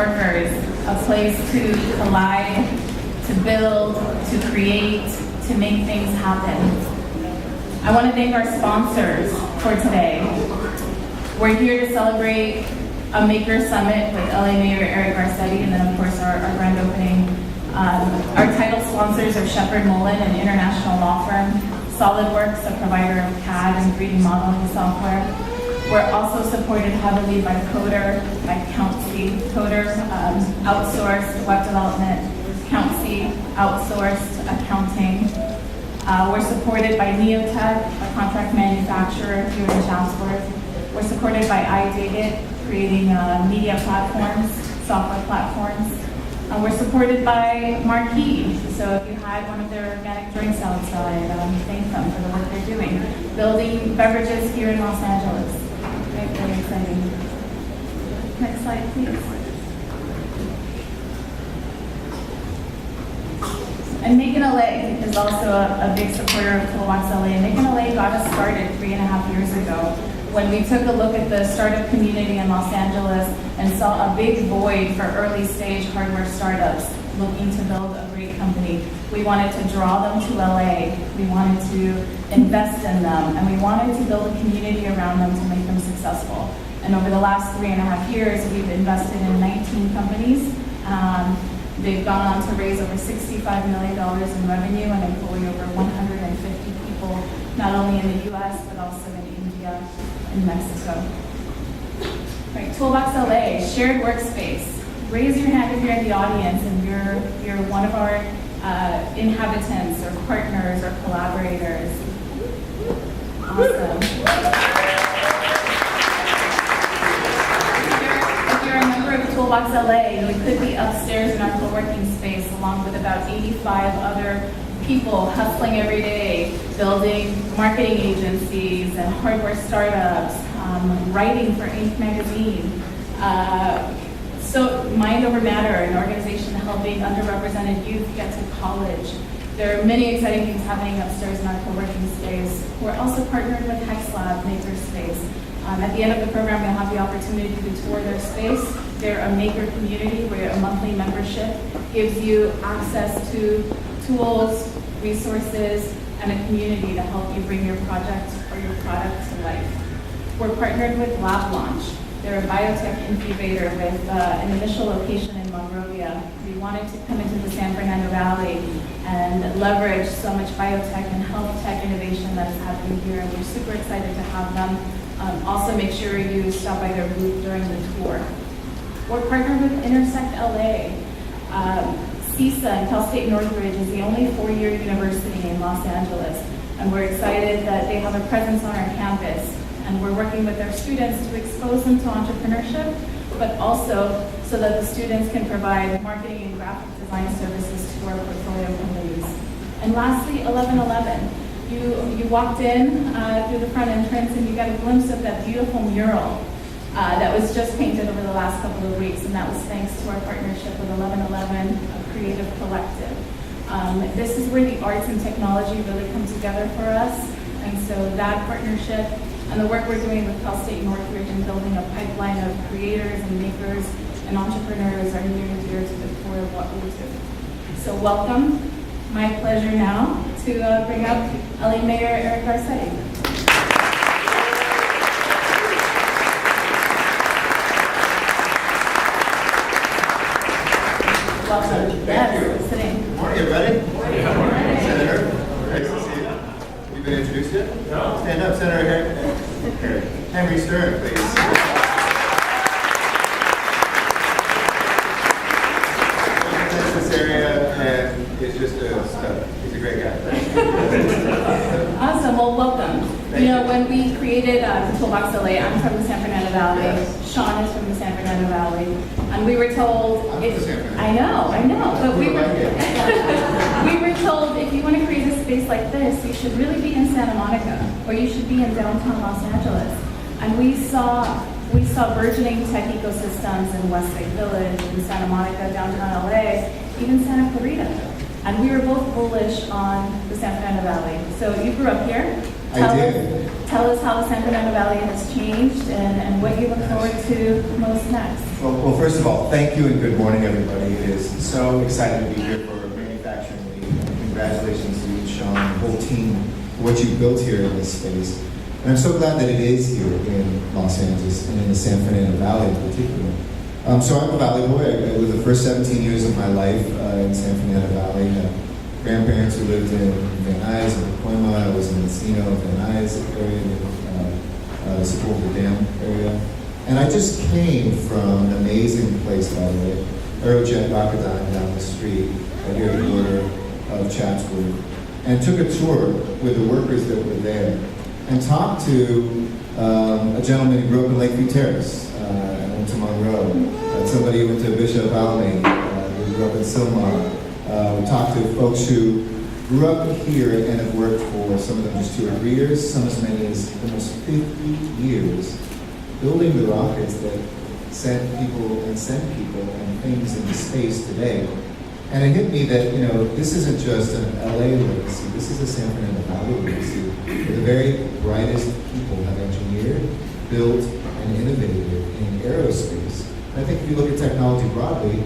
workers, a place to collide, to build, to create, to make things happen. I want to thank our sponsors for today. We're here to celebrate a Maker Summit with LA Mayor Eric Garcetti, and then of course our grand opening. Our title sponsors are Shepherd Mullen, an international law firm, SolidWorks, a provider of CAD and 3D modeling software. We're also supported heavily by Coder, by Countsy. Coder outsourced web development, Countsy outsourced accounting. We're supported by Neotech, a contract manufacturer here in Chatsworth. We're supported by iDigit, creating media platforms, software platforms. We're supported by Marquee. So if you had one of their organic drinks outside, thank them for the work they're doing. Building beverages here in Los Angeles. Very, very exciting. Next slide, please. And Make in LA is also a big supporter of Toolbox LA. Make in LA got us started 3.5 years ago when we took a look at the startup community in Los Angeles and saw a big void for early stage hardware startups looking to build a great company. We wanted to draw them to LA, we wanted to invest in them, and we wanted to build a community around them to make them successful. And over the last 3.5 years, we've invested in 19 companies. They've gone on to raise over $65 million in revenue and employ over 150 people, not only in the US, but also in India and Mexico. Right, Toolbox LA, shared workspace. Raise your hand if you're in the audience and you're one of our inhabitants or partners or collaborators. Awesome. If you're a member of Toolbox LA, you could be upstairs in our co-working space along with about 85 other people hustling every day, building marketing agencies and hardware startups, writing for Inc. magazine. So Mind Over Matter, an organization helping underrepresented youth get to college. There are many exciting things happening upstairs in our co-working space. We're also partnered with HexLab Makerspace. At the end of the program, you'll have the opportunity to tour their space. They're a maker community where a monthly membership gives you access to tools, resources, and a community to help you bring your project or your product to life. We're partnered with Lab Launch. They're a biotech incubator with an initial location in Monrovia. We wanted to come into the San Fernando Valley and leverage so much biotech and health tech innovation that is happening here, and we're super excited to have them. Also make sure you stop by their booth during the tour. We're partnered with Intersect LA. CISA and Cal State Northridge is the only 4-year university in Los Angeles, and we're excited that they have a presence on our campus. And we're working with their students to expose them to entrepreneurship, but also so that the students can provide marketing and graphic design services to our portfolio companies. And lastly, 1111. You walked in through the front entrance and you got a glimpse of that beautiful mural that was just painted over the last couple of weeks, and that was thanks to our partnership with 1111, a creative collective. This is where the arts and technology really come together for us, and so that partnership and the work we're doing with Cal State Northridge and building a pipeline of creators and makers and entrepreneurs are near and dear to the core of what we do. So welcome. My pleasure now to bring up LA Mayor Eric Garcetti. Welcome. Thank you. Sitting. Good morning, everybody. Good morning. Senator, nice to see you. You've been introduced yet? No. Stand up, Senator Henry Stern, please. This area, and is just he's a great guy. Awesome. Well, welcome. You know, when we created Toolbox LA, I'm from the San Fernando Valley. Yes. Sean is from the San Fernando Valley, and we were told. I'm from the San Fernando. I know, but we were told if you want to create a space like this, you should really be in Santa Monica, or you should be in downtown Los Angeles. And we saw burgeoning tech ecosystems in Westlake Village, in Santa Monica, downtown LA, even Santa Clarita. And we were both bullish on the San Fernando Valley. So you grew up here? I did. Tell us how the San Fernando Valley has changed and what you look forward to most next. Well, first of all, thank you and good morning, everybody. It is so exciting to be here for Manufacturing Week. Congratulations to you, Sean, and the whole team for what you've built here in this space. And I'm so glad that it is here in Los Angeles and in the San Fernando Valley in particular. So I'm a Valley boy. I lived the first 17 years of my life in San Fernando Valley. I had grandparents who lived in Van Nuys and Pacoima. I was in Encino, Van Nuys area, the Sepulveda Dam area. And I just came from an amazing place, by the way, Aerojet Rocketdyne down the street, right here at the border of Chatsworth, and took a tour with the workers that were there, and talked to a gentleman who grew up in Lakeview Terrace, went to Monroe, somebody who went to Bishop Alameda, who grew up in Silmar. We talked to folks who grew up here and have worked for some of them just 2 or 3 years, some as many as almost 50 years, building the rockets that sent people and things into space today. And it hit me that, this isn't just an LA legacy, this is a San Fernando Valley legacy, where the very brightest people have engineered, built, and innovated in aerospace. And I think if you look at technology broadly,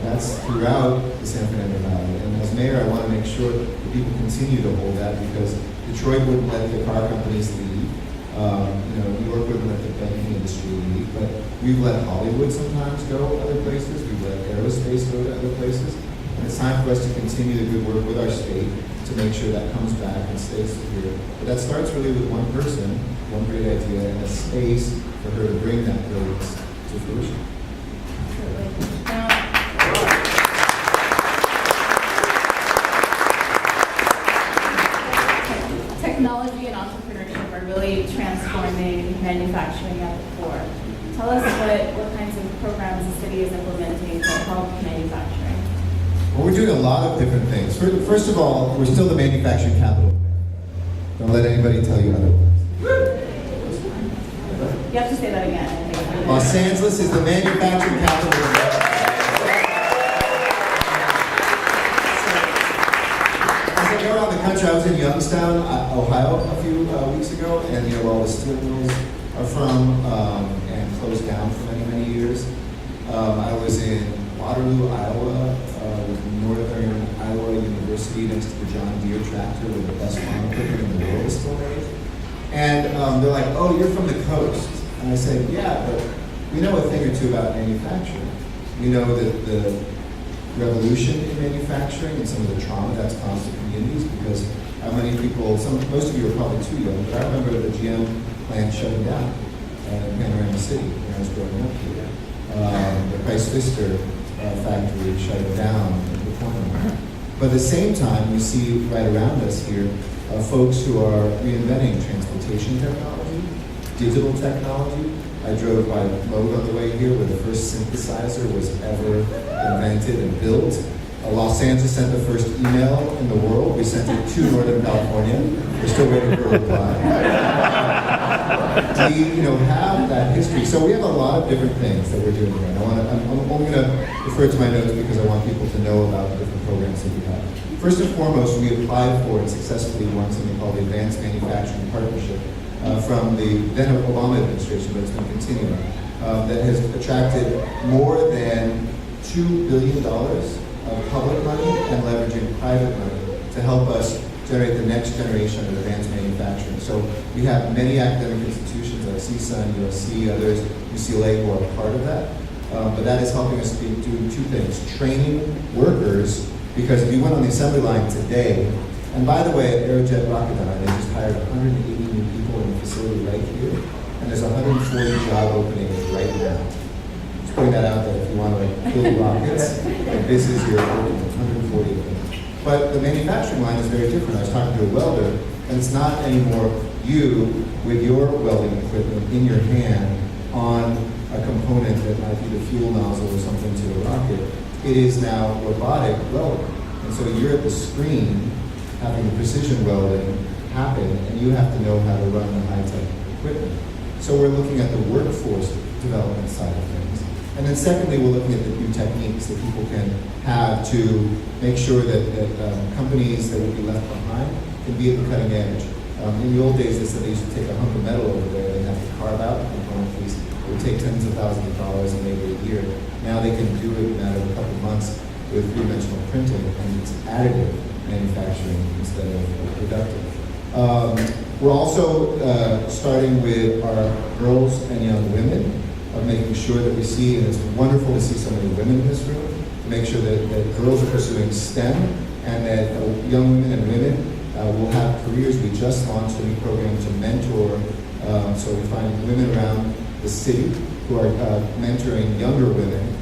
that's throughout the San Fernando Valley. And as mayor, I want to make sure that people continue to hold that, because Detroit wouldn't let the car companies leave. New York wouldn't let the banking industry leave, but we've let Hollywood sometimes go other places. We've let aerospace go to other places. And it's time for us to continue the good work with our state to make sure that comes back and stays here. But that starts really with one person, one great idea, and a space for her to bring that brilliance to fruition. Technology and entrepreneurship are really transforming manufacturing at the core. Tell us what kinds of programs the city is implementing to help manufacturing. Well, we're doing a lot of different things. First of all, we're still the manufacturing capital. Don't let anybody tell you otherwise. You have to say that again. Los Angeles is the manufacturing capital of America. Around the country, I was in Youngstown, Ohio, a few weeks ago, and where all the steel mills are from, and closed down for many, many years. I was in Waterloo, Iowa, with Northern Iowa University, next to the John Deere tractor, where the best farm equipment in the world is still made. And they're like, "Oh, you're from the coast." And I said, "Yeah, but we know a thing or two about manufacturing. We know that the revolution in manufacturing and some of the trauma that's caused to communities, because how many people, most of you are probably too young, but I remember the GM plant shutting down in Panorama City when I was growing up here. The Price Pfister factory shutting down in the corner. But at the same time, we see right around us here folks who are reinventing transportation technology, digital technology. I drove by Mode on the way here, where the first synthesizer was ever invented and built. Los Angeles sent the first email in the world. We sent it to Northern California. We're still waiting for a reply. We, have that history. So we have a lot of different things that we're doing here. I'm only going to refer to my notes because I want people to know about the different programs that we have. First and foremost, we applied for and successfully won something called the Advanced Manufacturing Partnership from the then Obama administration, but it's been continuing, that has attracted more than $2 billion of public money and leveraging private money to help us generate the next generation of advanced manufacturing. So we have many academic institutions like CSUN, USC, others, UCLA, who are part of that. But that is helping us do two things: training workers, because if you went on the assembly line today, and by the way, at Aerojet Rocketdyne, they just hired 180 new people in the facility right here, and there's 140 job openings right now. Just putting that out there if you want to build rockets, this is your opening, 140 of them. But the manufacturing line is very different. I was talking to a welder, and it's not anymore you with your welding equipment in your hand on a component that might be the fuel nozzle or something to a rocket. It is now robotic welding. And so you're at the screen having the precision welding happen, and you have to know how to run the high-tech equipment. So we're looking at the workforce development side of things. And then secondly, we're looking at the new techniques that people can have to make sure that companies that will be left behind can be at the cutting edge In the old days, they said they used to take a hunk of metal over there, they'd have to carve out the component piece. It would take tens of thousands of dollars and maybe a year. Now they can do it in a matter of a couple of months with three-dimensional printing, and it's additive manufacturing instead of productive. We're also starting with our girls and young women, of making sure that we see, and it's wonderful to see so many women in this room, to make sure that girls are pursuing STEM, and that young women and women will have careers. We just launched a new program to mentor, so we find women around the city who are mentoring younger women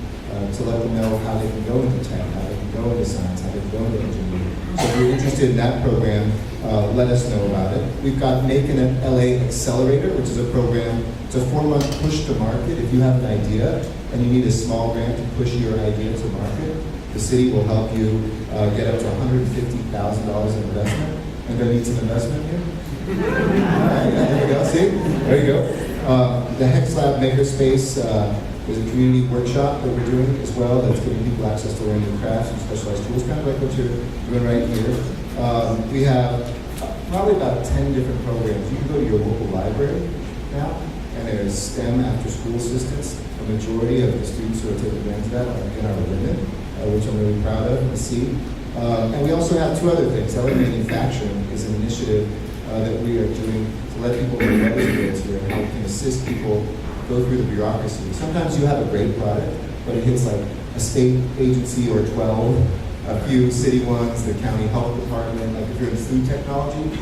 to let them know how they can go into tech, how they can go into science, how they can go into engineering. So if you're interested in that program, let us know about it. We've got Make an LA Accelerator, which is a program, it's a 4-month push to market. If you have an idea and you need a small grant to push your idea to market, the city will help you get up to $150,000 in investment. Anybody need some investment here? All right, there we go. See? There you go. The Hex Lab Makerspace is a community workshop that we're doing as well that's giving people access to learning crafts and specialized tools, kind of like what you're doing right here. We have probably about 10 different programs. You can go to your local library now, and there's STEM after-school assistance. A majority of the students who are taking advantage of that are in our women, which I'm really proud of to see. And we also have 2 other things. LA Manufacturing is an initiative that we are doing to let people know what it is here and how we can assist people go through the bureaucracy. Sometimes you have a great product, but it hits like a state agency or 12, a few city ones, the county health department. Like if you're in food technology,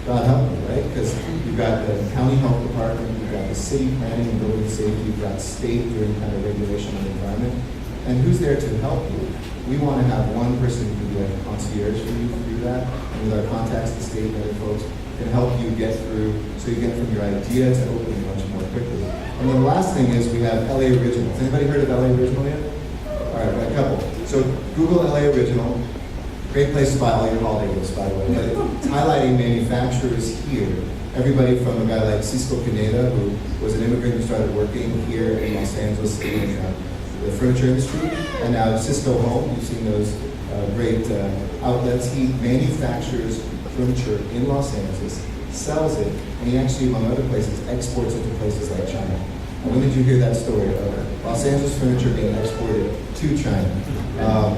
God help you, right? Because you've got the county health department, you've got the city planning and building safety, you've got state doing kind of regulation on the environment. And who's there to help you? We want to have one person who can be like a concierge for you to do that. And with our contacts, the state and other folks can help you get through, so you get from your idea to opening much more quickly. And then the last thing is we have LA Originals. Anybody heard of LA Original yet? All right, got a couple. So Google LA Original. Great place to buy all your holiday gifts, by the way. But it's highlighting manufacturers here. Everybody from a guy like Cisco Pineda, who was an immigrant who started working here in Los Angeles in the furniture industry, and now Cisco Home. You've seen those great outlets. He manufactures furniture in Los Angeles, sells it, and he actually, among other places, exports it to places like China. When did you hear that story of Los Angeles furniture being exported to China?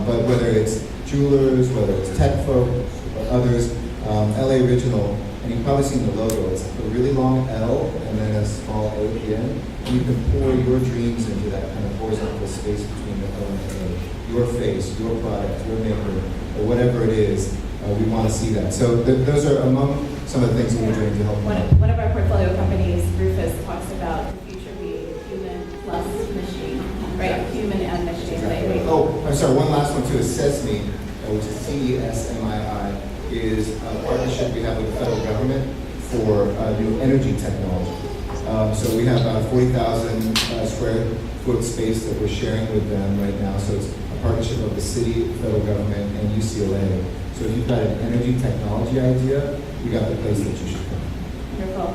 But whether it's jewelers, whether it's tech folk, or others, LA Original, and you've probably seen the logo. It's a really long L and then a small A at the end. And you can pour your dreams into that kind of horizontal space between the L and the A. Your face, your product, your maker, or whatever it is, we want to see that. So those are among some of the things that we're doing to help them. One of our portfolio companies, Rufus, talks about the future being human plus machine, right? Human and machine. Exactly. Oh, I'm sorry, one last one too is SESMI, which is CESMII, is a partnership we have with the federal government for new energy technology. So we have about a 40,000 square foot space that we're sharing with them right now. So it's a partnership of the city, the federal government, and UCLA. So if you've got an energy technology idea, we got the place that you should come. Wonderful.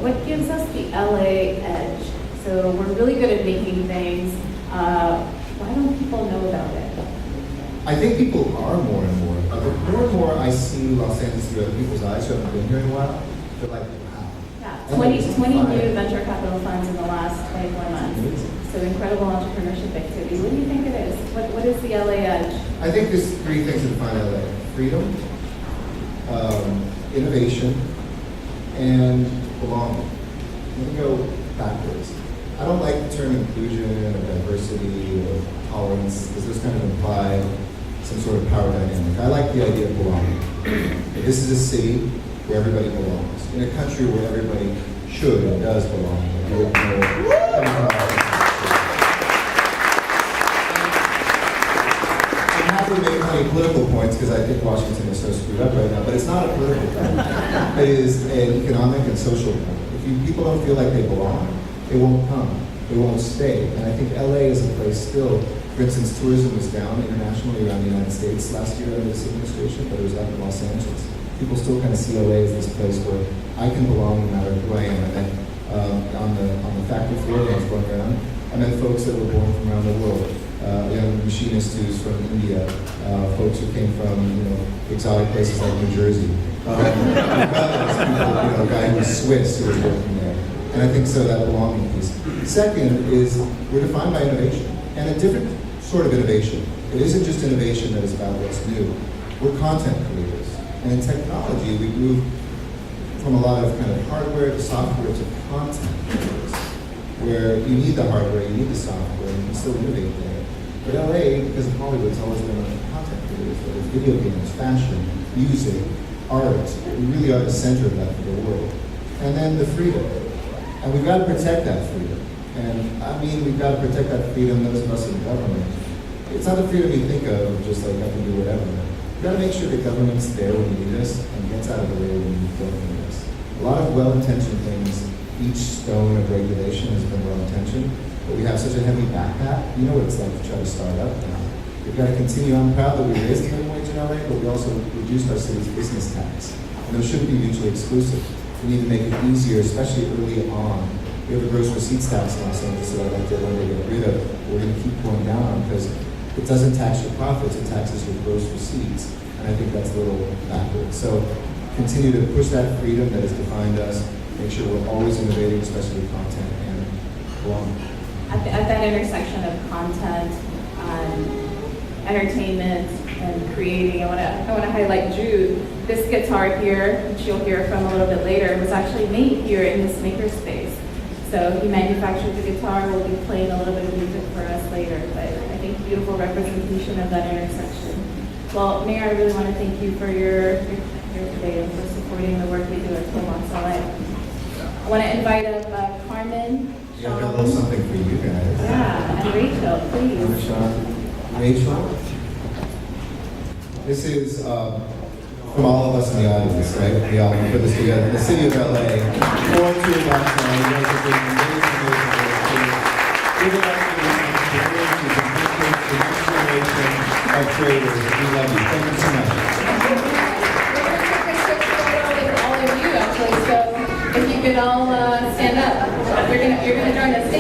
What gives us the LA edge? So we're really good at making things. Why don't people know about it? I think people are more and more. The more and more I see Los Angeles through other people's eyes who haven't been here in a while, they're like, wow. Yeah, 20 new venture capital funds in the last 24 months. So incredible entrepreneurship activity. What do you think it is? What is the LA edge? I think there's 3 things that define LA. Freedom, innovation, and belonging. Let me go backwards. I don't like the term inclusion or diversity or tolerance, because those kind of imply some sort of power dynamic. I like the idea of belonging. This is a city where everybody belongs. In a country where everybody should and does belong. I'm happy to make many political points because I think Washington is so screwed up right now, but it's not a political point. It is an economic and social point. If people don't feel like they belong, they won't come. They won't stay. And I think LA is a place still. For instance, tourism was down internationally around the United States last year under this administration, but it was up in Los Angeles. People still kind of see LA as this place where I can belong no matter who I am. And then on the factory floor when I was going around, I met folks that were born from around the world. A young machinists who's from India, folks who came from, exotic places like New Jersey. We've got those people, a guy who was Swiss who was working there. And I think so that belonging piece. Second is we're defined by innovation, and a different sort of innovation. It isn't just innovation that is about what's new. We're content creators. And in technology, we move from a lot of kind of hardware to software to content creators, where you need the hardware, you need the software, and you can still innovate there. But LA, because of Hollywood, it's always been about content creators, whether it's video games, fashion, music, art. We really are the center of that for the world. And then the freedom. And we've got to protect that freedom. And I mean, we've got to protect that freedom, those of us in government. It's not the freedom you think of, just like I can do whatever. We've got to make sure the government's there when you need us and gets out of the way when you don't need us. A lot of well-intentioned things, each stone of regulation has been well-intentioned, but we have such a heavy backpack. You know what it's like to try to start up now. We've got to continue. I'm proud that we raised the minimum wage in LA, but we also reduced our city's business tax. And those shouldn't be mutually exclusive. We need to make it easier, especially early on. We have a gross receipts tax in Los Angeles that I'd like to one day get rid of. We're going to keep going down on because it doesn't tax your profits, it taxes your gross receipts. And I think that's a little backwards. So continue to push that freedom that has defined us. Make sure we're always innovating, especially with content and belonging. At that intersection of content, entertainment, and creating, I want to highlight Jude. This guitar here, which you'll hear from a little bit later, was actually made here in this makerspace. So he manufactured the guitar. We'll be playing a little bit of music for us later, but I think beautiful representation of that intersection. Well, Mayor, I really want to thank you for your here today and for supporting the work we do at Toolbox LA. I want to invite up Carmen. Yeah, I've got a little something for you guys. Yeah, and Raychel, please. Raychel. This is from all of us in the audience, right? We all put this together. The city of LA, for Toolbox LA, you guys are doing amazing work. Give it up for this opportunity to demonstrate the next generation of traders. We love you. Thank you so much. We're going to take a quick photo with all of you, actually. So if you could all stand up, you're going to join us.